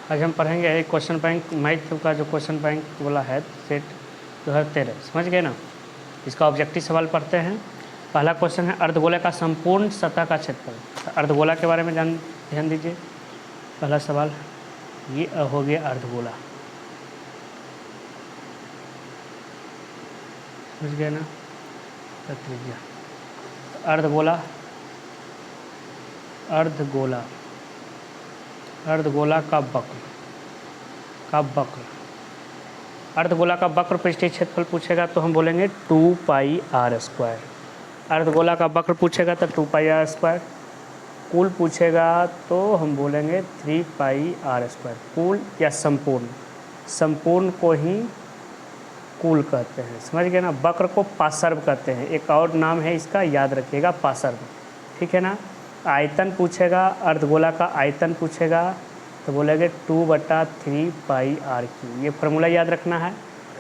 आज हम पढ़ेंगे एक क्वेश्चन बैंक मैथ का जो क्वेश्चन बैंक वाला है सेट 2013, समझ गए ना। इसका ऑब्जेक्टिव सवाल पढ़ते हैं। पहला क्वेश्चन है अर्धगोले का संपूर्ण सतह का क्षेत्रफल। अर्धगोला के बारे में ध्यान दीजिए। पहला सवाल ये हो गया अर्धगोला, समझ गए ना। त्रिज्या अर्धगोला अर्धगोला अर्धगोला का वक्र अर्धगोला का वक्र पृष्ठीय क्षेत्रफल पूछेगा तो हम बोलेंगे 2 पाई आर स्क्वायर। अर्धगोला का वक्र पूछेगा तो 2 पाई आर स्क्वायर। कुल पूछेगा तो हम बोलेंगे 3 पाई आर स्क्वायर। कुल या संपूर्ण को ही कुल कहते हैं, समझ गए ना। वक्र को पार्श्व कहते हैं, एक और नाम है इसका, याद रखिएगा, पार्श्व, ठीक है ना। आयतन पूछेगा, अर्धगोला का आयतन पूछेगा तो बोलेंगे 2/3 पाई आर क्यू। ये फार्मूला याद रखना है।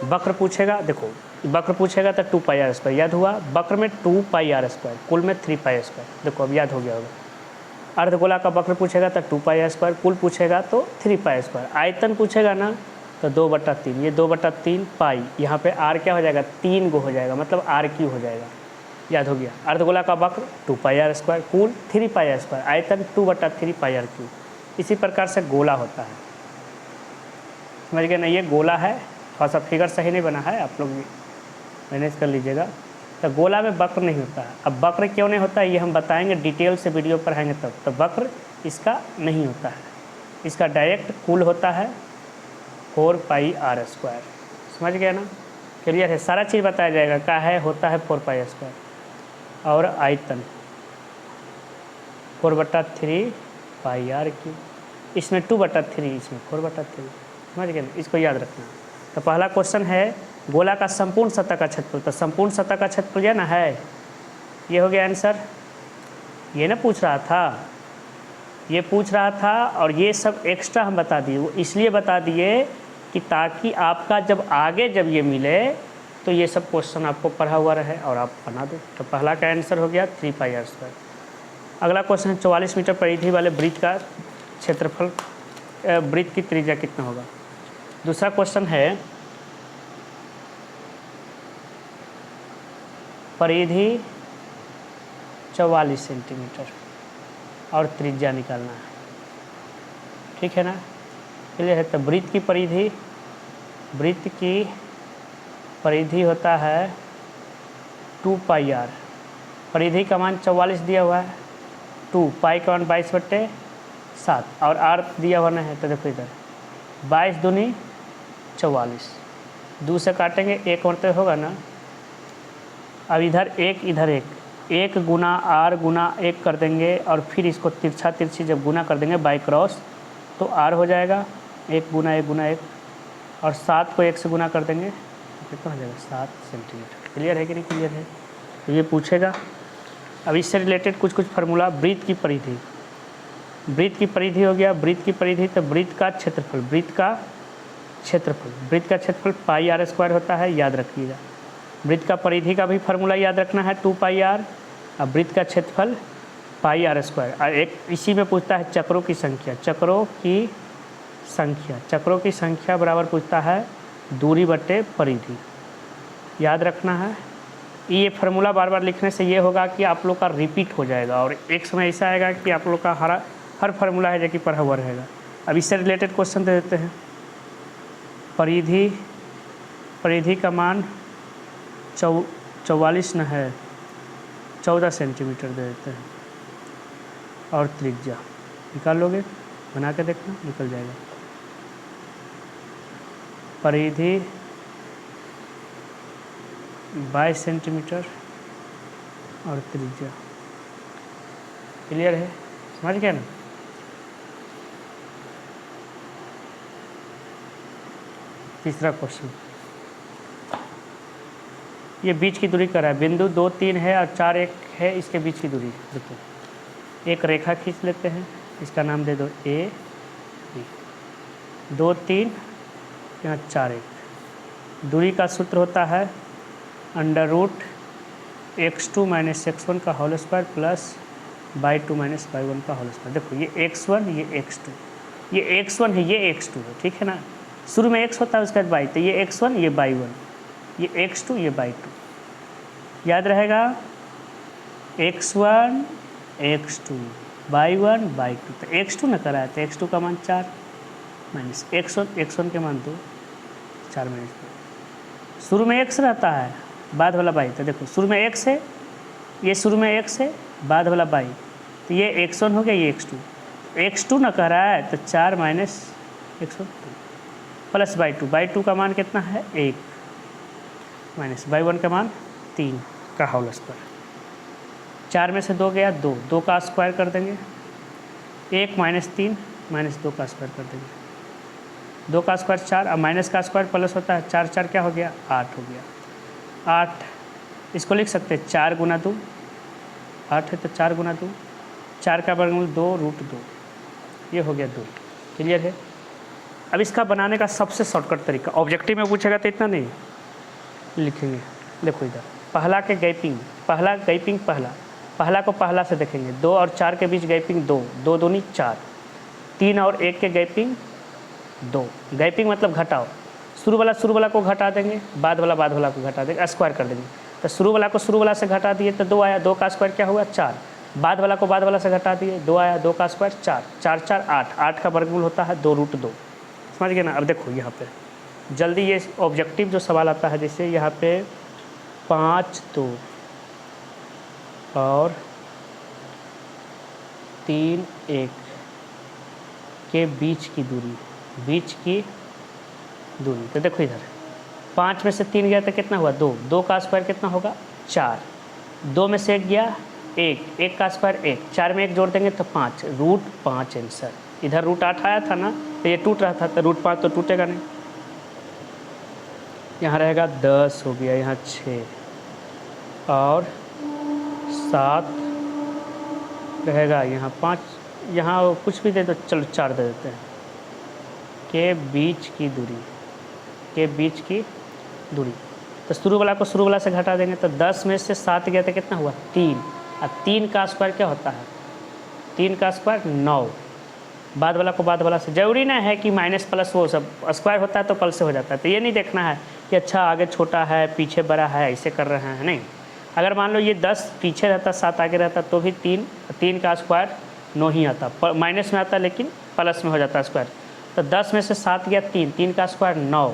वक्र पूछेगा, देखो वक्र पूछेगा तो 2 पाई आर स्क्वायर याद हुआ। वक्र में 2 पाई आर स्क्वायर, कुल में 3 पाई स्क्वायर, देखो अब याद हो गया होगा। अर्धगोला का वक्र पूछेगा तो 2 पाई आर स्क्वायर, कुल पूछेगा तो 3 पाई स्क्वायर। आयतन पूछेगा ना तो 2/3, ये 2/3 पाई, यहाँ पे आर क्या हो जाएगा, 3 गो हो जाएगा, मतलब आर क्यू हो जाएगा, याद हो गया। अर्धगोला का वक्र 2 पाई आर स्क्वायर, कुल 3 पाई आर स्क्वायर, आयतन 2/3 पाई आर क्यू। इसी प्रकार से गोला होता है, समझ गए ना। ये गोला है, थोड़ा सा फिगर सही नहीं बना है, आप लोग मैनेज कर लीजिएगा। तो गोला में वक्र नहीं होता है। अब वक्र क्यों नहीं होता है ये हम बताएंगे, डिटेल से वीडियो पढ़ाएंगे तब। तो वक्र इसका नहीं होता है, इसका डायरेक्ट कुल होता है 4 पाई आर स्क्वायर, समझ गया ना। क्लियर है, सारा चीज़ बताया जाएगा। क्या है, होता है 4 पाई स्क्वायर। और आयतन 4/3 पाई आर क्यू, इसमें 2/3, इसमें 4/3, समझ गए ना। इसको याद रखना। तो पहला क्वेश्चन है गोला का संपूर्ण सतह का क्षेत्रफल। तो संपूर्ण सतह का क्षेत्रफल ये ना है, ये हो गया आंसर। ये ना पूछ रहा था, ये पूछ रहा था, और ये सब एक्स्ट्रा हम बता दिए। वो इसलिए बता दिए कि ताकि आपका जब आगे जब ये मिले तो ये सब क्वेश्चन आपको पढ़ा हुआ रहे और आप बना दो। तो पहला का आंसर हो गया 3 पाई आर स्क्वायर। अगला क्वेश्चन है 44 मीटर परिधि वाले वृत्त का क्षेत्रफल, वृत्त की त्रिज्या कितना होगा। दूसरा क्वेश्चन है परिधि 44 सेंटीमीटर और त्रिज्या निकालना है, ठीक है ना। क्लियर है। तो वृत्त की परिधि होता है 2 पाई आर। परिधि का मान 44 दिया हुआ है, 2 पाई का मान 22/7 और आर दिया हुआ है। तो देखो इधर 22 दूनी 44, 2 से काटेंगे 1 मतलब होगा ना। अब इधर 1 इधर 1 गुना आर गुना 1 कर देंगे, और फिर इसको तिरछी जब गुना कर देंगे बाई क्रॉस तो आर हो जाएगा 1 गुना 1, और 7 को 1 से गुना कर देंगे कितना हो जाएगा, 7 सेंटीमीटर। क्लियर है कि नहीं क्लियर है। तो ये पूछेगा। अब इससे रिलेटेड कुछ फार्मूला। वृत्त की परिधि हो गया, वृत्त की परिधि। तो वृत्त का क्षेत्रफल पाई आर स्क्वायर होता है, याद रखिएगा। वृत्त का परिधि का भी फार्मूला याद रखना है 2 पाई आर। अब वृत्त का क्षेत्रफल पाई आर स्क्वायर। और एक इसी में पूछता है चक्रों की संख्या बराबर पूछता है दूरी बटे परिधि, याद रखना है। ये फार्मूला बार बार लिखने से ये होगा कि आप लोग का रिपीट हो जाएगा, और एक समय ऐसा आएगा कि आप लोग का हर फार्मूला है जो कि पढ़ा हुआ रहेगा। अब इससे रिलेटेड क्वेश्चन दे देते हैं। परिधि का मान 44 न है, 14 सेंटीमीटर दे देते हैं, और त्रिज्या निकाल लोगे, बना के देखना, निकल जाएगा। परिधि 22 सेंटीमीटर और त्रिज्या। क्लियर है, समझ गए ना। तीसरा क्वेश्चन, ये बीच की दूरी कर रहा है। बिंदु 2, 3 है और 4, 1 है, इसके बीच की दूरी देखो। एक रेखा खींच लेते हैं, इसका नाम दे दो ए बी। 2, 3, यहाँ 4, 1। दूरी का सूत्र होता है √x2 - x1 का whole square plus y2 - y1 का होल स्क्वायर। देखो ये x1 ये x2, ये x1 है, ये x2 है, ठीक है ना। शुरू में x होता है उसके बाद y, तो ये x1 ये y1, ये x2 ये y2, याद रहेगा x1 x2 y1 y2, तो x2 न कराया तो x2 का मान 4 माइनस x1 के मान 2, 4 माइनस 2। शुरू में x रहता है, बाद वाला y, तो देखो शुरू में x है, ये शुरू में x है, बाद वाला y, तो ये x1 हो गया, ये x2 न कह रहा है तो 4 माइनस x1 प्लस y2 का मान कितना है 1 माइनस y1 का मान 3 का होल स्क्वायर। 4 में से 2 गया 2, 2 का स्क्वायर कर देंगे, 1 माइनस 3 माइनस 2 का स्क्वायर कर देंगे, 2 का स्क्वायर 4, अब माइनस का स्क्वायर प्लस होता है, 4 4 क्या हो गया 8 हो गया। 8 इसको लिख सकते हैं 4 गुना 2, 8 है तो 4 गुना 2, 4 का वर्गमूल 2 रूट 2, ये हो गया 2। क्लियर है। अब इसका बनाने का सबसे शॉर्टकट तरीका, ऑब्जेक्टिव में पूछेगा तो इतना नहीं लिखेंगे। देखो इधर पहला के गैपिंग, पहला को पहला से देखेंगे, 2 और 4 के बीच गैपिंग 2, 2 दूनी 4, 3 और 1 के गैपिंग 2, गैपिंग मतलब घटाओ, शुरू वाला को घटा देंगे, बाद वाला को घटा देंगे, स्क्वायर कर देंगे, तो शुरू वाला को शुरू वाला से घटा दिए तो 2 आया, 2 का स्क्वायर क्या हुआ 4, बाद वाला को बाद वाला से घटा दिए 2 आया, 2 का स्क्वायर 4, 4 4 8, 8 का वर्गमूल होता है 2 रूट 2, समझ गए ना। अब देखो यहाँ पे जल्दी ये ऑब्जेक्टिव जो सवाल आता है, जैसे यहाँ पे 5 2 और 3 1 के बीच की दूरी, तो देखो इधर 5 में से 3 गया तो कितना हुआ 2, 2 का स्क्वायर कितना होगा 4, 2 में से 1 गया 1, 1 का स्क्वायर 1, 4 में 1 जोड़ देंगे तो 5, रूट 5 आंसर। इधर रूट 8 आया था ना, तो ये टूट रहा था, तो रूट 5 तो टूटेगा नहीं, यहाँ रहेगा 10 हो गया, यहाँ 6 और 7 रहेगा, यहाँ 5, यहाँ कुछ भी दे दो, चलो 4 दे देते हैं, के बीच की दूरी, तो शुरू वाला को शुरू वाला से घटा देंगे, तो 10 में से 7 गया तो कितना हुआ 3, और 3 का स्क्वायर क्या होता है 3 का स्क्वायर 9, बाद वाला को बाद वाला से, जरूरी ना है कि माइनस प्लस वो सब स्क्वायर होता है तो प्लस से हो जाता है, तो ये नहीं देखना है कि अच्छा आगे छोटा है पीछे बड़ा है ऐसे कर रहे हैं, नहीं। अगर मान लो ये 10 पीछे रहता 7 आगे रहता तो भी 3 का स्क्वायर 9 ही आता, माइनस में आता लेकिन प्लस में हो जाता स्क्वायर, तो 10 में से 7 गया 3, 3 का स्क्वायर 9,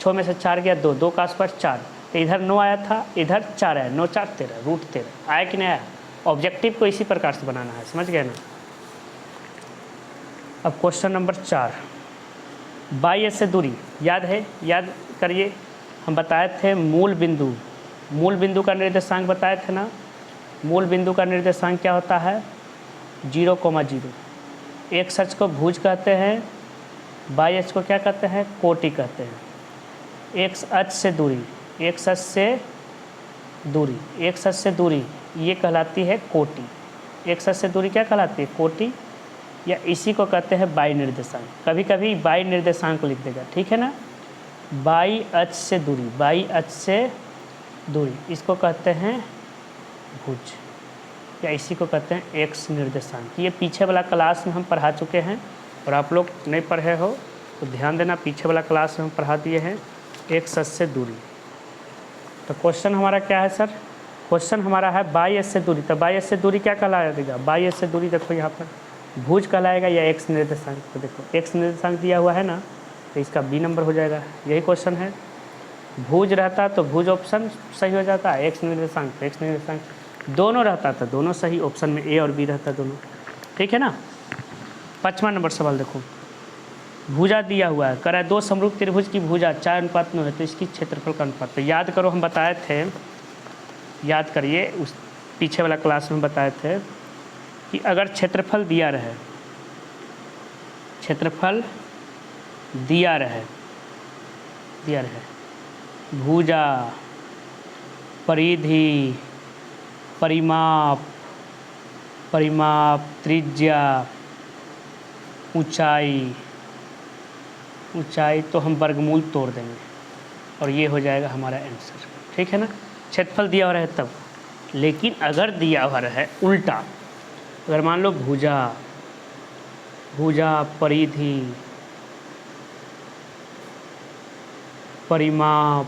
6 में से 4 गया 2, 2 का स्क्वायर 4, तो इधर 9 आया था, इधर 4 आया, 9 4 13, रूट 13 आया कि नहीं आया। ऑब्जेक्टिव को इसी प्रकार से बनाना है, समझ गए ना। अब क्वेश्चन नंबर 4, बाई से दूरी, याद करिए, हम बताए थे मूल बिंदु का निर्देशांक बताए थे ना। मूल बिंदु का निर्देशांक क्या होता है 0,0। एक सच को भुज कहते हैं, बाई अक्ष को क्या कहते हैं कोटि कहते हैं। एक अक्ष से दूरी ये कहलाती है कोटि। एक सच से दूरी क्या कहलाती है कोटि, या इसी को कहते हैं बाई निर्देशांक। कभी कभी बाई निर्देशांक लिख देगा, ठीक है ना। बाई अक्ष से दूरी इसको कहते हैं भुज, या इसी को कहते हैं एक्स निर्देशांक। ये पीछे वाला क्लास में हम पढ़ा चुके हैं, और आप लोग नहीं पढ़े हो तो ध्यान देना, पीछे वाला क्लास में हम पढ़ा दिए हैं एक सच से दूरी। तो क्वेश्चन हमारा क्या है सर, क्वेश्चन हमारा है बाई अक्ष से दूरी। तो बाई अक्ष से दूरी क्या कहलाएगा, बाई अक्ष से दूरी देखो यहाँ पर भुज कहलाएगा या एक्स निर्देशांक। तो देखो एक्स निर्देशांक दिया हुआ है ना, तो इसका बी नंबर हो जाएगा। यही क्वेश्चन है, भुज रहता तो भुज ऑप्शन सही हो जाता, एक्स निर्देशांक तो एक्स निर्देशांक, दोनों रहता तो दोनों सही, ऑप्शन में ए और बी रहता दोनों, ठीक है ना। 5वां नंबर सवाल देखो, भुजा दिया हुआ है, करा दो समरूप त्रिभुज की भुजा 4:9 है, तो इसकी क्षेत्रफल का अनुपात। तो याद करो, हम बताए थे, याद करिए, उस पीछे वाला क्लास में बताए थे कि अगर क्षेत्रफल दिया रहे, भुजा, परिधि, परिमाप, त्रिज्या, ऊंचाई, तो हम वर्गमूल तोड़ देंगे और ये हो जाएगा हमारा आंसर, ठीक है ना। क्षेत्रफल दिया हुआ रहे तब। लेकिन अगर दिया हुआ रहे उल्टा, अगर मान लो भुजा भुजा, परिधि, परिमाप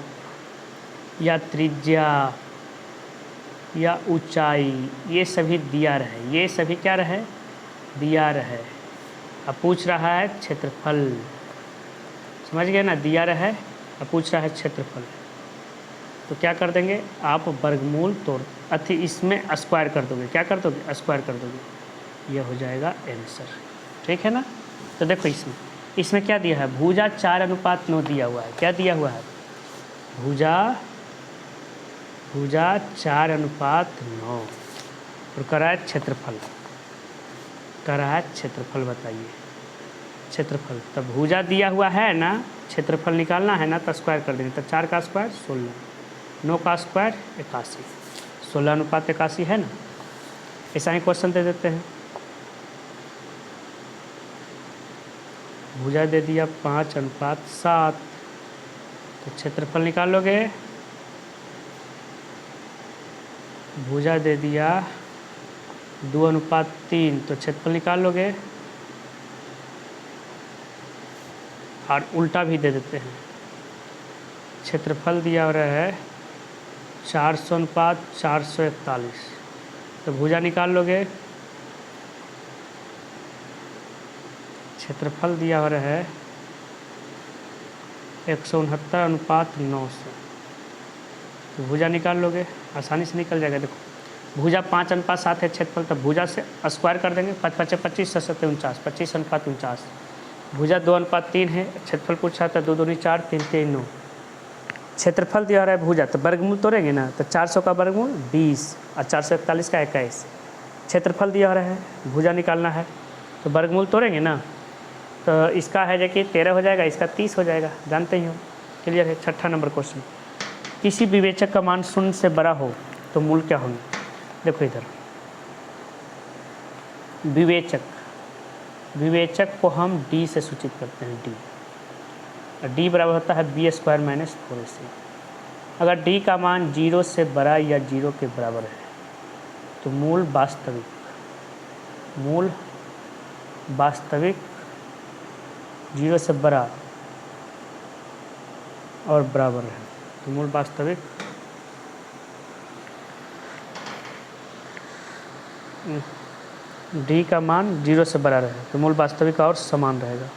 या त्रिज्या या ऊंचाई, ये सभी दिया रहे, ये सभी क्या रहे, दिया रहे। अब पूछ रहा है क्षेत्रफल, समझ गए ना, दिया रहे, अब पूछ रहा है क्षेत्रफल, तो क्या कर देंगे आप, वर्गमूल तोड़ इसमें स्क्वायर कर दोगे, क्या कर दोगे, स्क्वायर कर दोगे, ये हो जाएगा आंसर। ठीक है ना। तो देखो इसमें क्या दिया है, भुजा 4:9 दिया हुआ है, क्या दिया हुआ है, भुजा 4:9 और करा है क्षेत्रफल, बताइए क्षेत्रफल। तब भुजा दिया हुआ है ना, क्षेत्रफल निकालना है ना, तो स्क्वायर कर देंगे, तो 4 का स्क्वायर 16, 9 का स्क्वायर 81, 16:81 है ना। ऐसा ही क्वेश्चन दे देते हैं। भुजा दे दिया 5:7, तो क्षेत्रफल निकाल लोगे, भुजा दे दिया 2:3, तो क्षेत्रफल निकाल लोगे, और उल्टा भी दे देते हैं, क्षेत्रफल दिया हो रहा है 400:441, तो भुजा निकाल लोगे, क्षेत्रफल दिया हो रहा है 169:900, तो भुजा निकाल लोगे, आसानी से निकल जाएगा। देखो भुजा 5:7 है क्षेत्रफल, तब भुजा से स्क्वायर कर देंगे, 5 × 5 = 25, 7 × 7 = 49, 25:49। भुजा 2:3 है, क्षेत्रफल पूछा था, 2 × 2 = 4, 3 × 3 = 9। क्षेत्रफल दिया रहा है भुजा, तो वर्गमूल तोड़ेंगे ना, तो 400 का वर्गमूल 20 और 441 का 21। क्षेत्रफल दिया रहा है, भुजा निकालना है, तो वर्गमूल तोड़ेंगे ना, तो इसका है जो कि 13 हो जाएगा, इसका 30 हो जाएगा, जानते ही हो। क्लियर है। 6ठा नंबर क्वेश्चन, किसी विवेचक का मान 0 से बड़ा हो तो मूल क्या होंगे। देखो इधर विवेचक को हम d से सूचित करते हैं, d बराबर होता है b² - 4ac। अगर d का मान 0 से बड़ा या 0 के बराबर है तो मूल वास्तविक 0 से बड़ा और बराबर है, तो मूल वास्तविक d का मान 0 से बड़ा रहे तो मूल वास्तविक और समान रहेगा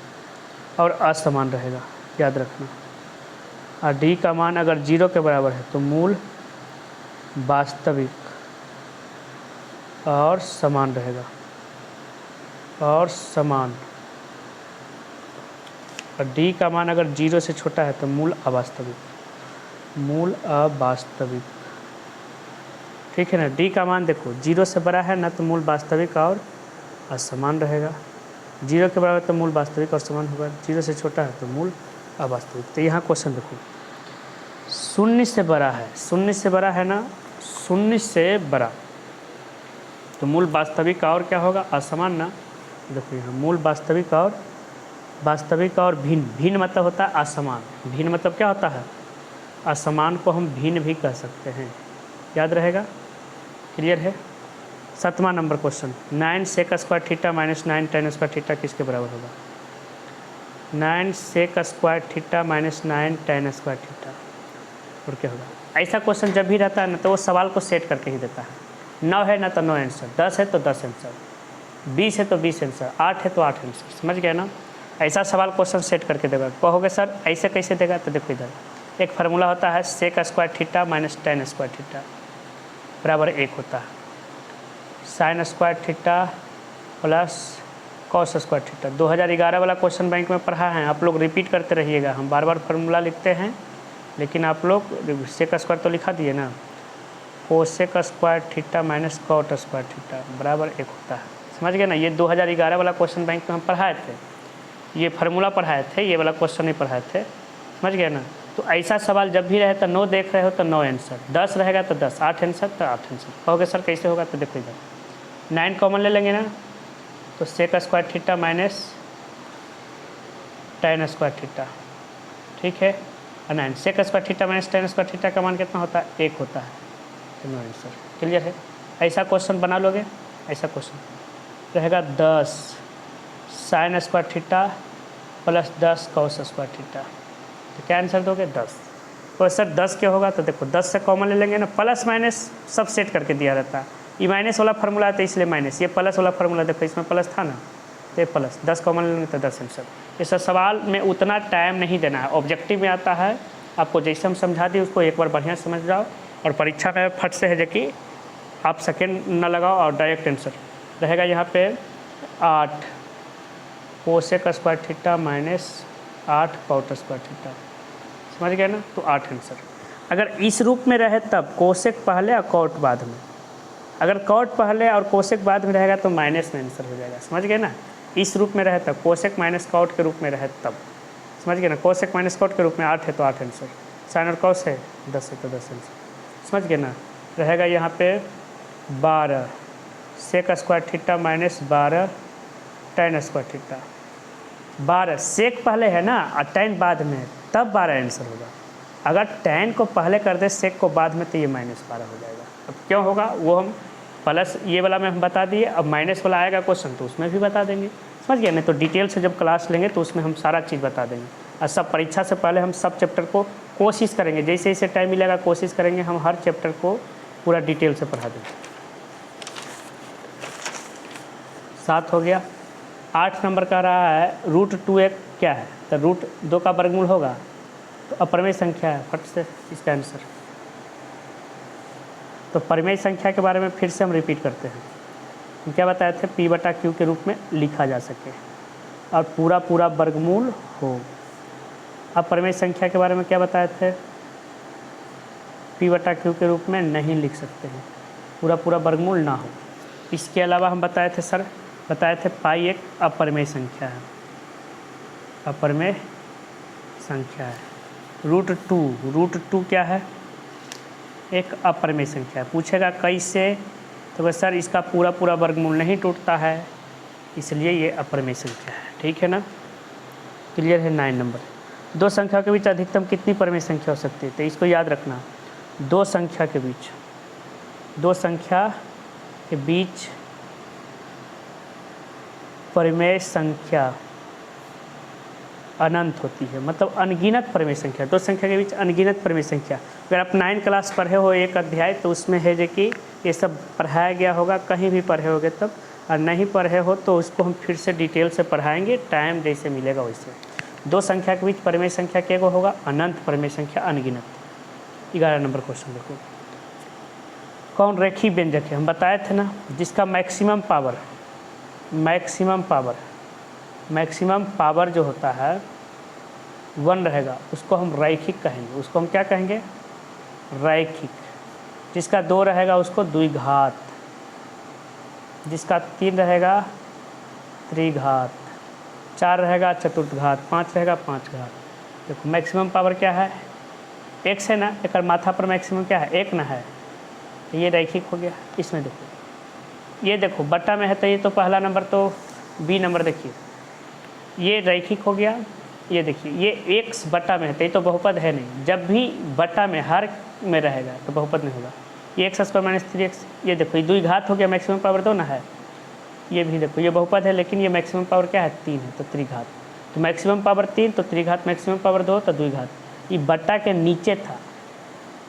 और असमान रहेगा, याद रखना। और d का मान अगर 0 के बराबर है तो मूल वास्तविक और समान रहेगा और समान। और d का मान अगर 0 से छोटा है तो मूल अवास्तविक। ठीक है ना। d का मान देखो 0 से बड़ा है ना तो मूल वास्तविक और असमान रहेगा, 0 के बराबर तो मूल वास्तविक और समान होगा, 0 से छोटा है तो मूल अवास्तविक। तो यहाँ क्वेश्चन देखो 0 से बड़ा है, 0 से बड़ा है ना, 0 से बड़ा तो मूल वास्तविक और क्या होगा, असमान ना। देखो यहाँ मूल वास्तविक और भिन्न मतलब होता है असमान। भिन्न मतलब क्या होता है, असमान को हम भिन्न भी कह सकते हैं, याद रहेगा। क्लियर है। 7वां नंबर क्वेश्चन, 9 sec² θ - 9 tan² θ किसके बराबर होगा। 9 sec² θ - 9 tan² θ और क्या होगा। ऐसा क्वेश्चन जब भी रहता है ना तो वो सवाल को सेट करके ही देता है। 9 है ना तो 9 आंसर, 10 है तो 10 आंसर, 20 है तो 20 आंसर, 8 है तो 8 आंसर, समझ गए ना। ऐसा सवाल क्वेश्चन सेट करके देगा। कहोगे सर ऐसे कैसे देगा, तो देखो इधर एक फार्मूला होता है sec² θ - tan² θ बराबर 1 होता है, sin² θ प्लस cos² θ। 2011 वाला क्वेश्चन बैंक में पढ़ा है, आप लोग रिपीट करते रहिएगा। हम बार बार फार्मूला लिखते हैं लेकिन आप लोग sec² तो लिखा दिए ना, cosec² θ - cot² θ बराबर 1 होता है, समझ गए ना। ये 2011 वाला क्वेश्चन बैंक में हम पढ़ाए थे, ये फार्मूला पढ़ाए थे, ये वाला क्वेश्चन नहीं पढ़ाए थे, समझ गए ना। तो ऐसा सवाल जब भी रहे तो 9 देख रहे हो तो 9 आंसर, 10 रहेगा तो 10, 8 आंसर तो 8 आंसर। कहोगे सर कैसे होगा, तो देखो इधर 9 कॉमन ले लेंगे ना, तो sec² θ - tan² θ, ठीक है। और 9 sec² θ - tan² θ का मान कितना होता है, 1 होता है, तो 9 आंसर। क्लियर है। ऐसा क्वेश्चन बना लोगे, ऐसा क्वेश्चन रहेगा 10 sine square theta plus 10 cos square theta. तो क्या आंसर दोगे 10। तो सर 10 क्या होगा, तो देखो 10 से कॉमन ले लेंगे ना, प्लस माइनस सब सेट करके दिया रहता है। ये माइनस वाला फार्मूला है तो इसलिए माइनस, ये प्लस वाला फार्मूला देखो इसमें प्लस था ना, तो ये प्लस 10 कॉमन ले लेंगे तो 10 आंसर। इस सवाल में उतना टाइम नहीं देना है, ऑब्जेक्टिव में आता है आपको जैसे हम समझा दिए उसको एक बार बढ़िया समझ जाओ, और परीक्षा में फट से है जो कि आप सेकेंड ना लगाओ और डायरेक्ट आंसर रहेगा। यहाँ पे 8 cosec square theta minus 8 cot square theta, समझ गए ना, तो 8 आंसर। अगर इस रूप में रहे तब कोसेक पहले और कॉट बाद में, अगर कॉट पहले और कोसेक बाद में रहेगा तो माइनस में आंसर हो जाएगा, समझ गए ना। इस रूप में रहे तब, कोसेक माइनस कॉट के रूप में रहे तब, समझ गए ना। कोसेक माइनस कॉट के रूप में 8 है तो 8 आंसर, साइन और कॉस है 10 है तो 10 आंसर, समझ गए ना। रहेगा यहाँ पे 12 sec square theta minus 12 tan square theta. 12 sec पहले है ना और टेन बाद में, तब 12 आंसर होगा। अगर टेन को पहले कर दे सेक को बाद में तो ये -12 हो जाएगा। अब क्यों होगा वो हम प्लस ये वाला में हम बता दिए, अब माइनस वाला आएगा क्वेश्चन तो उसमें भी बता देंगे, समझ गया। नहीं तो डिटेल से जब क्लास लेंगे तो उसमें हम सारा चीज़ बता देंगे। और सब परीक्षा से पहले हम सब चैप्टर को कोशिश करेंगे, जैसे जैसे टाइम मिलेगा कोशिश करेंगे हम हर चैप्टर को पूरा डिटेल से पढ़ा देंगे। 7 हो गया। 8 नंबर का रहा है √2 एक क्या है, तो √2 का वर्गमूल होगा तो अपरिमेय संख्या है, फट से इसका आंसर। तो परिमेय संख्या के बारे में फिर से हम रिपीट करते हैं। हम क्या बताए थे, P/Q के रूप में लिखा जा सके और पूरा पूरा वर्गमूल हो। अब परिमेय संख्या के बारे में क्या बताए थे, P/Q के रूप में नहीं लिख सकते हैं, पूरा पूरा वर्गमूल ना हो। इसके अलावा हम बताए थे सर, बताए थे पाई एक अपरिमेय संख्या है, अपरिमेय संख्या है। √2 क्या है, एक अपरिमेय संख्या है। पूछेगा कैसे, तो बस सर इसका पूरा पूरा वर्गमूल नहीं टूटता है इसलिए ये अपरिमेय संख्या है, ठीक है ना। क्लियर है। 9 नंबर, दो संख्या के बीच अधिकतम कितनी परिमेय संख्या हो सकती है, तो इसको याद रखना। दो संख्या के बीच परिमेय संख्या अनंत होती है, मतलब अनगिनत परिमेय संख्या। दो संख्या के बीच अनगिनत परिमेय संख्या। अगर आप 9 क्लास पढ़े हो एक अध्याय तो उसमें है जो कि ये सब पढ़ाया गया होगा, कहीं भी पढ़े होगे तब, और नहीं पढ़े हो तो उसको हम फिर से डिटेल से पढ़ाएंगे, टाइम जैसे मिलेगा वैसे। दो संख्या के बीच परिमेय संख्या क्या होगा, अनंत परिमेय संख्या, अनगिनत। 11 नंबर क्वेश्चन देखो, कौन रेखीय व्यंजक है, हम बताए थे ना, जिसका मैक्सिमम पावर जो होता है 1 रहेगा उसको हम रैखिक कहेंगे। उसको हम क्या कहेंगे, रैखिक। जिसका 2 रहेगा उसको द्विघात, जिसका 3 रहेगा त्रिघात, 4 रहेगा चतुर्थघात, 5 रहेगा 5 घात। देखो मैक्सिमम पावर क्या है, x है ना, एक माथा पर मैक्सिमम क्या है, 1 ना है, तो ये रैखिक हो गया। इसमें देखो, ये देखो बट्टा में है तो ये तो पहला नंबर, तो बी नंबर देखिए ये रैखिक हो गया। ये देखिए ये x बट्टा में है तो ये तो बहुपद है नहीं, जब भी बट्टा में हर में रहेगा तो बहुपद नहीं होगा। ये x² - 3x, ये देखो ये द्विघात हो गया, मैक्सिमम पावर 2 ना है। ये भी देखो ये बहुपद है लेकिन ये मैक्सिमम पावर क्या है, 3 है, तो त्रिघात। तो मैक्सिमम पावर 3 तो त्रिघात, मैक्सिमम पावर 2 तो द्विघात। ये बट्टा के नीचे था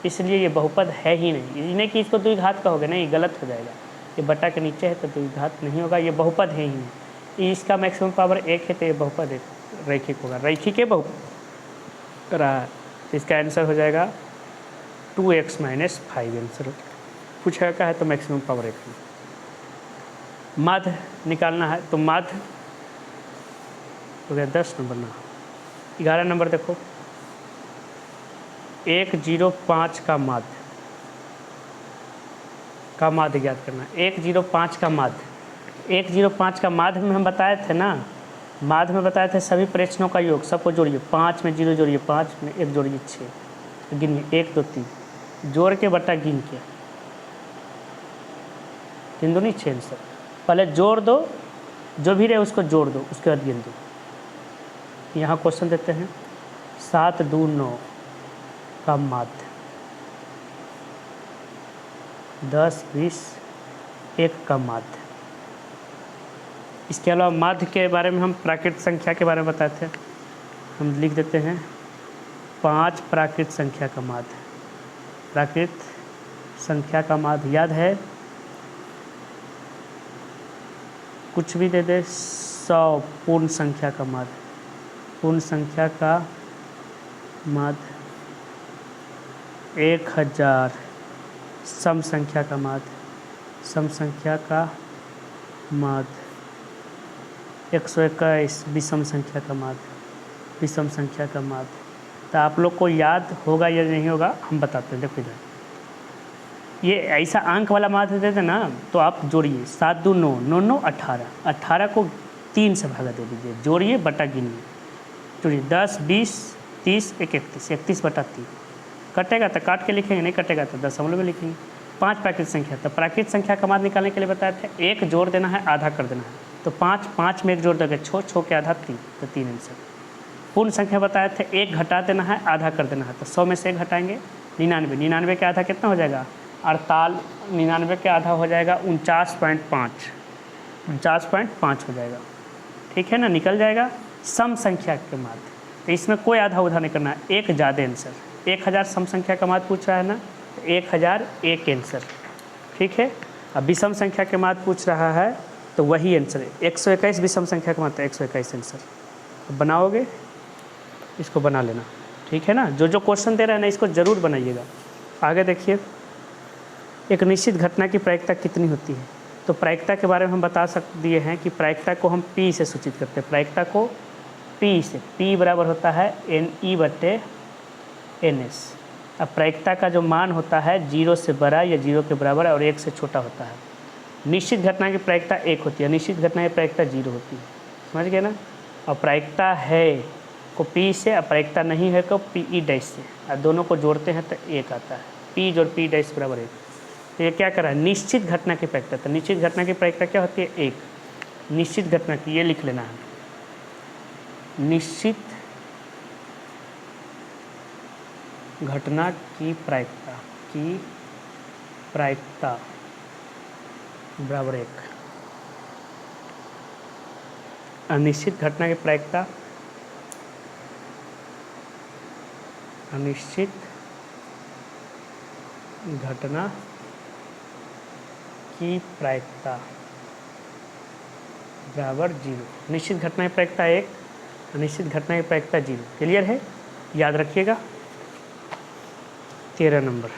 इसलिए ये बहुपद है ही नहीं, ये नहीं कि इसको द्विघात कहोगे, नहीं गलत हो जाएगा। ये बट्टा के नीचे है तो द्विघात नहीं होगा, ये बहुपद है ही नहीं। इसका मैक्सिमम पावर 1 है तो ये बहुपद है, रैखिक होगा, रैखिक है बहुपद रहा है। तो इसका आंसर हो जाएगा 2x - 5 आंसर पूछा क्या है, तो मैक्सिमम पावर 1 है। माध्य निकालना है तो माध्य हो गया 10 नंबर ना। 11 नंबर देखो, 105 का माध्य ज्ञात करना। 105 का माध्य, 105 का माध्य में हम बताए थे ना, माध्य में बताए थे सभी प्रेक्षणों का योग, सबको जोड़िए, 5 में 0 जोड़िए, 5 में 1 जोड़िए, 6 गिनिए, 1 2 3 जोड़ के बट्टा गिन के, 3 दूनी 6 आंसर। पहले जोड़ दो, जो भी रहे उसको जोड़ दो, उसके बाद गिन दो। यहाँ क्वेश्चन देते हैं 7 2 9 का माध्य, 10 20 1 का माध्य। इसके अलावा माध्य के बारे में हम प्राकृत संख्या के बारे में बताए थे, हम लिख देते हैं 5 प्राकृत संख्या का माध्य। प्राकृत संख्या का माध्य याद है, कुछ भी दे दे, 100 पूर्ण संख्या का माध्य, पूर्ण संख्या का माध्य, 1000 सम संख्या का माध्य, सम संख्या का माध्य, 121 विषम संख्या का माध्य, विषम संख्या का माध्य। तो आप लोग को याद होगा या नहीं होगा हम बताते हैं। देखो इधर ये ऐसा अंक वाला माध्य देते ना, तो आप जोड़िए, 7 2 9 9 9 18, 18 को 3 से भागा दे दीजिए, जोड़िए बटा गिनिए, जोड़िए 10 20 30 31, 31/3 कटेगा तो काट के लिखेंगे, नहीं कटेगा तो दशमलव में लिखेंगे। 5 प्राकृत संख्या, तो प्राकृत संख्या का माध्य निकालने के लिए बताए थे, 1 जोड़ देना है, आधा कर देना है, तो 5 में 1 जोड़ दोगे 6 के आधा 3, तो 3 आंसर। पूर्ण संख्या बताए थे, 1 घटा देना है, आधा कर देना है, तो 100 में से 1 घटाएंगे, 99, 99 के आधा कितना हो जाएगा 48, 99 के आधा हो जाएगा 49.5, 49.5 हो जाएगा, ठीक है ना, निकल जाएगा। सम संख्या के माध्य, तो इसमें कोई आधा उधा नहीं करना है, 1 ज़्यादा आंसर, 1000 सम संख्या का माध्य पूछ रहा है ना, 1001 आंसर, ठीक है। अब विषम संख्या के माध्य पूछ रहा है तो वही आंसर है, 121 विषम संख्या का माध्य, 121 आंसर। तो बनाओगे, इसको बना लेना, ठीक है ना, जो क्वेश्चन दे रहा है ना इसको ज़रूर बनाइएगा। आगे देखिए, एक निश्चित घटना की प्रायिकता कितनी होती है, तो प्रायिकता के बारे में हम बता दिए हैं कि प्रायिकता को हम P से सूचित करते हैं, प्रायिकता को P से, P बराबर होता है NE/NS। अब प्रायिकता का जो मान होता है 0 से बड़ा या 0 के बराबर और 1 से छोटा होता है। निश्चित घटना की प्रायिकता 1 होती है, निश्चित घटना की प्रायिकता 0 होती है, समझ गए ना। और प्रायिकता है को P से, और प्रायिकता नहीं है को PE' से, और दोनों को जोड़ते हैं तो 1 आता है, P जोड़ P' बराबर 1। तो ये क्या कर रहा है, निश्चित घटना की प्रायिकता, तो निश्चित घटना की प्रायिकता क्या होती है 1, निश्चित घटना की, ये लिख लेना है, निश्चित घटना की प्रायिकता बराबर 1, अनिश्चित घटना की प्रायिकता, अनिश्चित घटना की प्रायिकता बराबर 0, निश्चित घटना की प्रायिकता 1, अनिश्चित घटना की प्रायिकता 0। क्लियर है, याद रखिएगा। 13 नंबर,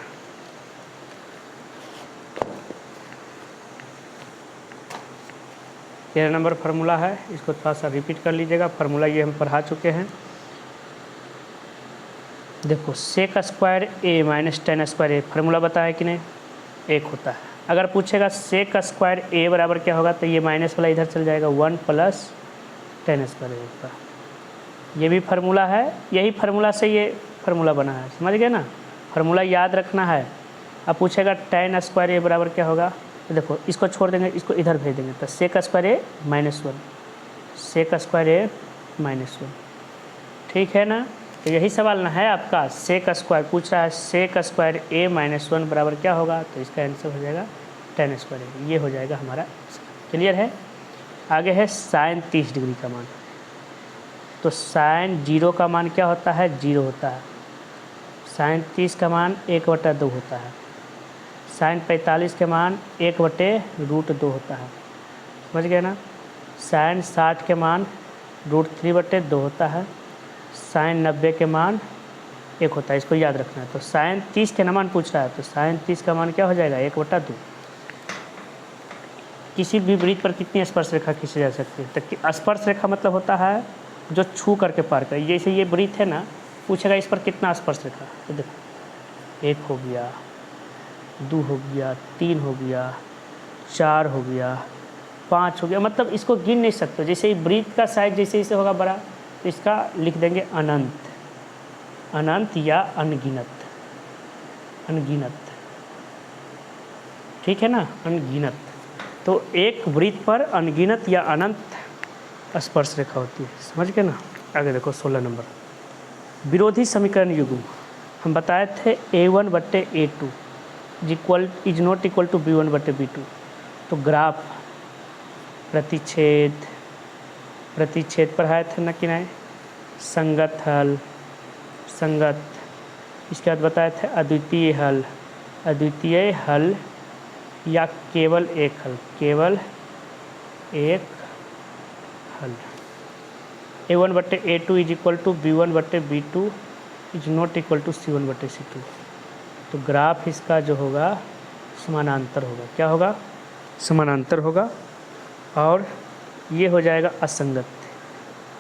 फार्मूला है, इसको थोड़ा सा रिपीट कर लीजिएगा। फार्मूला ये हम पढ़ा चुके हैं। देखो सेक स्क्वायर ए माइनस टेन स्क्वायर ए, फार्मूला बताया कि नहीं, 1 होता है। अगर पूछेगा सेक स्क्वायर ए बराबर क्या होगा, तो ये माइनस वाला इधर चल जाएगा, 1 + टेन स्क्वायर ए होता है। ये भी फार्मूला है, यही फार्मूला से ये फार्मूला बना है, समझ गए ना। फार्मूला याद रखना है। अब पूछेगा टेन स्क्वायर ए बराबर क्या होगा, तो देखो इसको छोड़ देंगे, इसको इधर भेज देंगे, तो सेक स्क्वायर ए -1, सेक स्क्वायर ए -1, ठीक है ना। तो यही सवाल ना है आपका, सेक स्क्वायर पूछ रहा है, सेक स्क्वायर ए -1 बराबर क्या होगा, तो इसका आंसर हो जाएगा टेन स्क्वायर ए, ये हो जाएगा हमारा। क्लियर है। आगे है साइन 30 डिग्री का मान, तो साइन 0 का मान क्या होता है, 0 होता है। साइन 30 का मान 1/2 होता है। साइन 45 के मान 1/√2 होता है, समझ गए ना। साइन 60 के मान √3/2 होता है। साइन 90 के मान 1 होता है, इसको याद रखना है। तो साइन 30 के मान पूछ रहा है, तो साइन 30 का मान क्या हो जाएगा, 1/2। किसी भी वृत्त पर कितनी स्पर्श रेखा खींची जा सकती है, तो स्पर्श रेखा मतलब होता है जो छू करके पार करे। जैसे ये वृत्त है ना, पूछेगा इस पर कितना स्पर्श रेखा, तो देखो 1 हो गया, 2 हो गया, 3 हो गया, 4 हो गया, 5 हो गया, मतलब इसको गिन नहीं सकते। जैसे ही वृत्त का साइज जैसे जैसे होगा बड़ा, तो इसका लिख देंगे अनंत, अनंत या अनगिनत, अनगिनत, ठीक है ना, अनगिनत। तो एक वृत्त पर अनगिनत या अनंत स्पर्श रेखा होती है, समझ गए ना। आगे देखो 16 नंबर, विरोधी समीकरण युग्म। हम बताए थे A1/A2 is not equal to B1/B2। तो ग्राफ प्रतिच्छेद, प्रतिच्छेद पढ़ाए थे ना कि नहीं, संगत हल, संगत, इसके बाद बताए थे अद्वितीय हल, अद्वितीय हल या केवल एक हल, केवल एक हल। A1/A2 is equal to B1/B2 is not equal to C1/C2। तो ग्राफ इसका जो होगा समानांतर होगा। क्या होगा? समानांतर होगा। और ये हो जाएगा असंगत।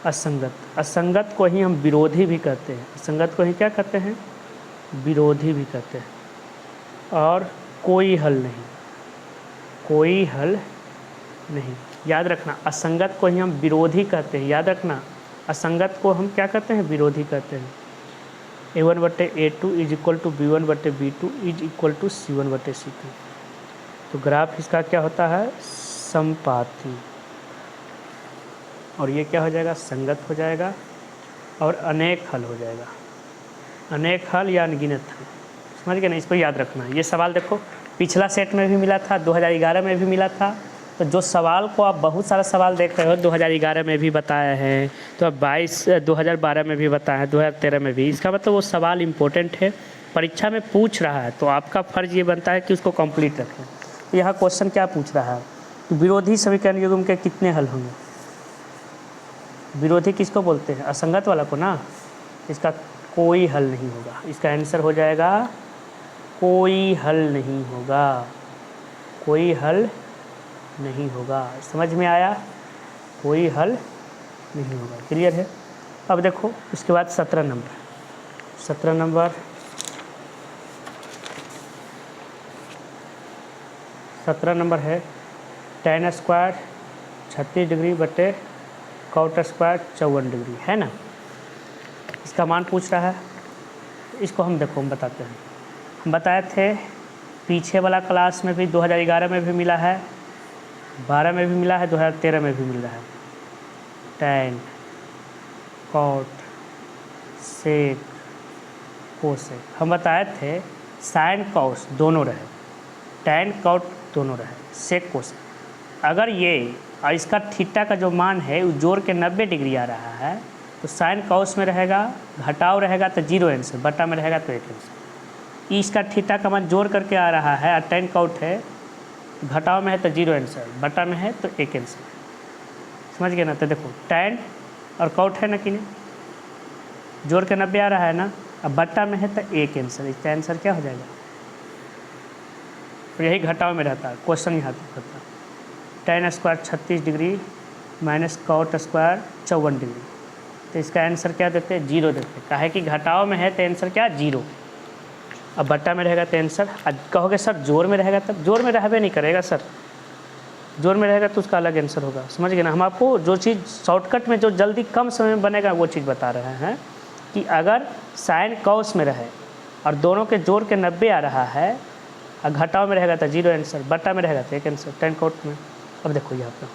असंगत, असंगत को ही हम विरोधी भी कहते हैं। असंगत को ही क्या कहते हैं? विरोधी भी कहते हैं। और कोई हल नहीं, कोई हल नहीं। याद रखना, असंगत को ही हम विरोधी कहते हैं। याद रखना, असंगत को हम क्या कहते हैं? विरोधी कहते हैं। A1/A2 is equal to B1/B2 is equal to C1/C2। तो ग्राफ इसका क्या होता है? समपाती। और ये क्या हो जाएगा? संगत हो जाएगा और अनेक हल हो जाएगा। अनेक हल या अनगिनत हल, समझ गए ना? इसको याद रखना। ये सवाल देखो पिछला सेट में भी मिला था, 2011 में भी मिला था। तो जो सवाल को आप बहुत सारा सवाल देख रहे हो, 2011 में भी बताया है, तो अब 2012 में भी बताया है, 2013 में भी। इसका मतलब वो सवाल इम्पोर्टेंट है, परीक्षा में पूछ रहा है, तो आपका फ़र्ज़ ये बनता है कि उसको कंप्लीट रखें। तो यहाँ क्वेश्चन क्या पूछ रहा है? विरोधी समीकरण युग्म के कितने हल होंगे? विरोधी किसको बोलते हैं? असंगत वाला को ना। इसका कोई हल नहीं होगा। इसका आंसर हो जाएगा कोई हल नहीं होगा। कोई हल नहीं होगा। समझ में आया? कोई हल नहीं होगा। क्लियर है? अब देखो उसके बाद 17 नंबर। 17 नंबर, 17 नंबर है tan स्क्वायर 36 डिग्री बटे cot स्क्वायर 54 डिग्री, है ना? इसका मान पूछ रहा है। इसको हम देखो हम बताते हैं। हम बताए थे पीछे वाला क्लास में भी 2011 में भी मिला है, 12 में भी मिला है, 2013 में भी मिल रहा है। tan, cot, sec, cosec. हम बताए थे साइन कॉस दोनों रहे, tan cot दोनों रहे, सेक कोसेक। अगर ये और इसका थीटा का जो मान है वो जोड़ के 90 डिग्री आ रहा है, तो साइन कॉस में रहेगा, घटाव रहेगा तो 0 आंसर, बटा में रहेगा तो 1 आंसर। इसका थीटा का मान जोड़ करके आ रहा है और tan cot है, घटाव में है तो 0 आंसर, बटा में है तो 1 आंसर। समझ गए ना? तो देखो tan और cot है ना कि नहीं, जोड़ के 90 आ रहा है ना, अब बट्टा में है तो 1 आंसर। इसका आंसर क्या हो जाएगा? तो यही घटाव में रहता है, क्वेश्चन यहाँ तक होता है। tan square 36 degree minus cot square 54 degree. तो इसका आंसर क्या देते हैं? 0 देते हैं। काहे कि घटाव में है तो आंसर क्या? 0। अब बट्टा में रहेगा तो आंसर, कहोगे सर जोड़ में रहेगा तब, जोड़ में रहबे नहीं करेगा सर, जोड़ में रहेगा तो उसका अलग आंसर होगा। समझ गए ना? हम आपको जो चीज़ शॉर्टकट में जो जल्दी कम समय में बनेगा वो चीज़ बता रहे हैं कि अगर साइन कॉस में रहे और दोनों के जोड़ के 90 आ रहा है और घटाव में रहेगा तो 0 आंसर, बट्टा में रहेगा तो 1 आंसर tan cot में। अब देखो यहाँ पर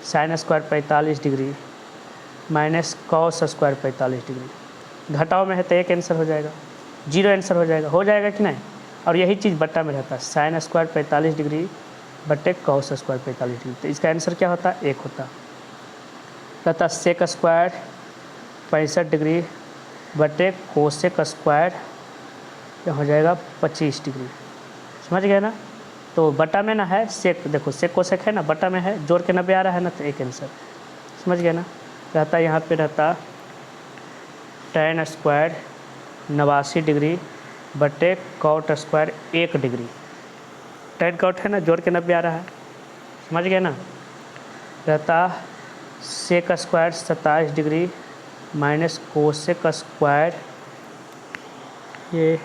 sine square 45 degree minus cos square 45 degree, घटाव में है तो 1 आंसर हो जाएगा, 0 आंसर हो जाएगा कि नहीं? और यही चीज़ बट्टा में रहता है, साइन स्क्वायर 45 डिग्री बटे कॉस स्क्वायर 45 डिग्री। तो इसका आंसर क्या होता है? 1 होता। रहता सेक स्क्वायर 65 डिग्री बटे कोसेक स्क्वायर क्या हो जाएगा? 25 डिग्री। समझ गए ना? तो बटा में ना है सेक, देखो सेक कोसेक है ना, बटा में है, जोड़ के 90 आ रहा है ना, तो 1 आंसर। समझ गए ना? रहता यहाँ पे रहता tan स्क्वायर 89 डिग्री बटे cot square 1 degree. tan cot है ना, जोड़ के 90 आ रहा है। समझ गए ना? रहता sec square 27 degree minus cosec square, ये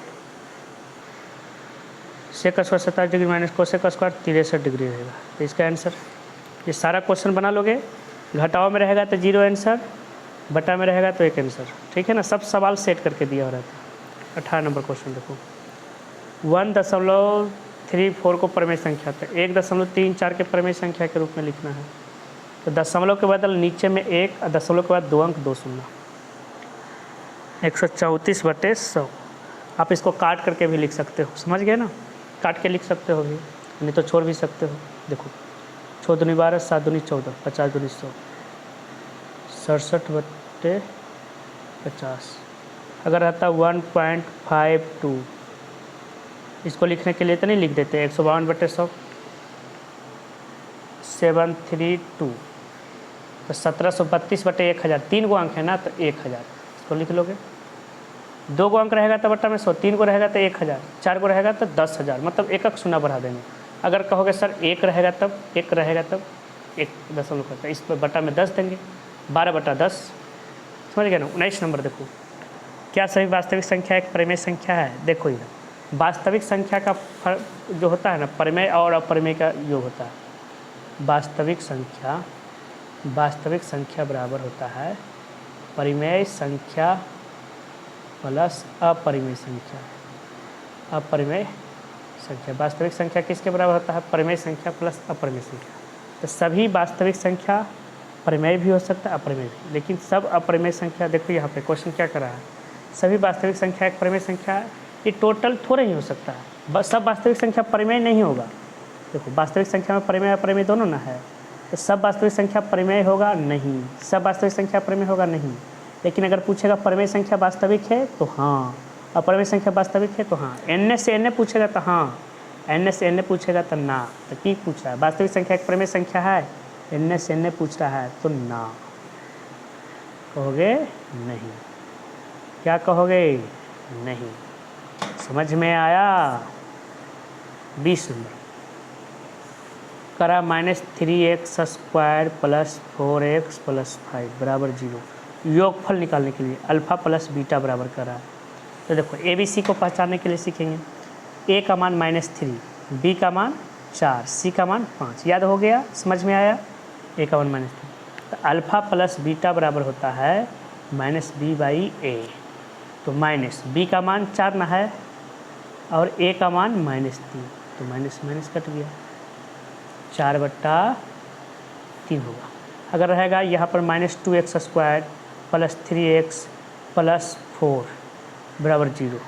sec square 27 degree minus cosec square 63 degree रहेगा। तो इसका आंसर, ये सारा क्वेश्चन बना लोगे, घटाव में रहेगा तो 0 आंसर, बटा में रहेगा तो 1 आंसर। ठीक है ना? सब सवाल सेट करके दिया हो रहता है। 18 नंबर क्वेश्चन देखो, 1.34 को परमेय संख्या था, 1.34 के परमेय संख्या के रूप में लिखना है। तो दशमलव के बदल नीचे में 1 और दशमलव के बाद 2 अंक 2 शून्य, 134/100। आप इसको काट करके भी लिख सकते हो। समझ गए ना? काट के लिख सकते हो भी, नहीं तो छोड़ भी सकते हो। देखो 6 दूनी 12, 7 दूनी 14, 50 दूनी 100, 67/50। अगर रहता 1.52, इसको लिखने के लिए तो नहीं लिख देते 152/100, 732, तो 1732/1000, 3 गो अंक है ना, तो 1000 इसको लिख लोगे। 2 गो अंक रहेगा तो बट्टा में 100, 3 गो रहेगा तो 1000, 4 गो रहेगा तो 10,000, मतलब एक एक शून्य बढ़ा देंगे। अगर कहोगे सर 1 रहेगा तब 1 रहेगा तब 1 दशमलव करता है, इस पर बट्टा में 10 देंगे, 12/10, समझ गए ना। 19 नंबर देखो, क्या सभी वास्तविक संख्या एक परिमेय संख्या है? देखो इधर वास्तविक संख्या का जो होता है ना, परिमेय और अपरिमेय का योग होता है। वास्तविक संख्या बराबर होता है परिमेय संख्या प्लस अपरिमेय संख्या। अपरिमेय संख्या, वास्तविक संख्या किसके बराबर होता है? परिमेय संख्या प्लस अपरिमेय संख्या। तो सभी वास्तविक संख्या परिमेय भी हो सकता है, अपरिमेय भी, लेकिन सब अपरिमेय संख्या, देखो यहाँ पे क्वेश्चन क्या कर रहा है, सभी वास्तविक संख्या एक परिमेय संख्या है, ये टोटल थोड़ा ही हो सकता है, सब वास्तविक संख्या परिमेय नहीं होगा। देखो वास्तविक संख्या में परिमेय अपरिमेय दोनों ना है, तो सब वास्तविक संख्या परिमेय होगा नहीं, सब वास्तविक संख्या परिमेय होगा नहीं। लेकिन अगर पूछेगा परिमेय संख्या वास्तविक है तो हाँ, अपरिमेय संख्या वास्तविक है तो हाँ, n से n पूछेगा तो हाँ, n से n पूछेगा तो ना। तो की पूछ रहा है? वास्तविक संख्या एक परिमेय संख्या है, n से n पूछ रहा है तो ना कहोगे, नहीं। क्या कहोगे? नहीं। समझ में आया? 20 नंबर, करा -3x² + 4x + 5 = 0। योगफल निकालने के लिए अल्फ़ा प्लस बीटा बराबर करा है। तो देखो ABC को पहचानने के लिए सीखेंगे। A का मान -3, B का मान 4, C का मान 5। याद हो गया? समझ में आया? A का मान -3, तो अल्फ़ा प्लस बीटा बराबर होता है -B/A। तो B का मान 4 ना है और A का मान -3, तो माइनस कट गया, 4/3 होगा। अगर रहेगा यहाँ पर -2x² + 3x + 4 = 0,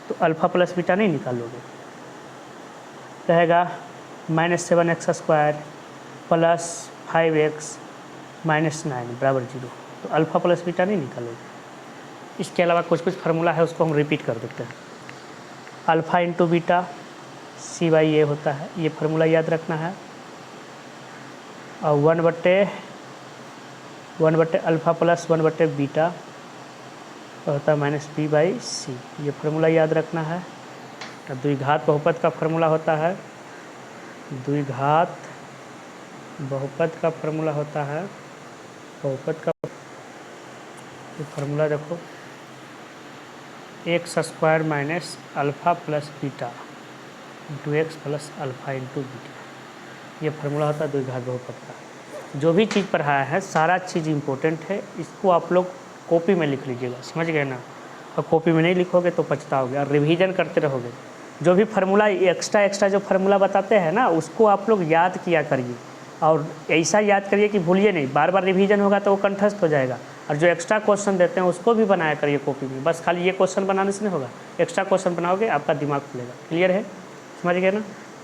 तो अल्फ़ा प्लस बीटा नहीं निकालोगे। रहेगा -7x² + 5x - 9 = 0, तो अल्फ़ा प्लस बीटा नहीं निकालोगे। इसके अलावा कुछ फार्मूला है, उसको हम रिपीट कर देते हैं। अल्फ़ा इंटू बीटा C/A होता है, ये फार्मूला याद रखना है। और 1/अल्फ़ा प्लस 1/बीटा होता है -B/C, ये फार्मूला याद रखना है। द्विघात बहुपद का फार्मूला होता है, द्विघात बहुपद का फार्मूला होता है, बहुपद का फार्मूला देखो, x² - alpha plus beta × x + alpha into beta, ये फार्मूला होता है द्विघात बहुपद का। जो भी चीज़ पढ़ाया है सारा चीज़ इम्पोर्टेंट है, इसको आप लोग कॉपी में लिख लीजिएगा, समझ गए ना। और कॉपी में नहीं लिखोगे तो पछताओगे, और रिवीजन करते रहोगे। जो भी फार्मूला एक्स्ट्रा जो फार्मूला बताते हैं ना, उसको आप लोग याद किया करिए, और ऐसा याद करिए कि भूलिए नहीं। बार बार रिवीजन होगा तो वो कंठस्थ हो जाएगा। और जो एक्स्ट्रा क्वेश्चन देते हैं उसको भी बनाया करिए कॉपी में, बस खाली ये क्वेश्चन बनाने से नहीं होगा, एक्स्ट्रा क्वेश्चन बनाओगे आपका दिमाग खुलेगा। क्लियर है? समझ गए ना।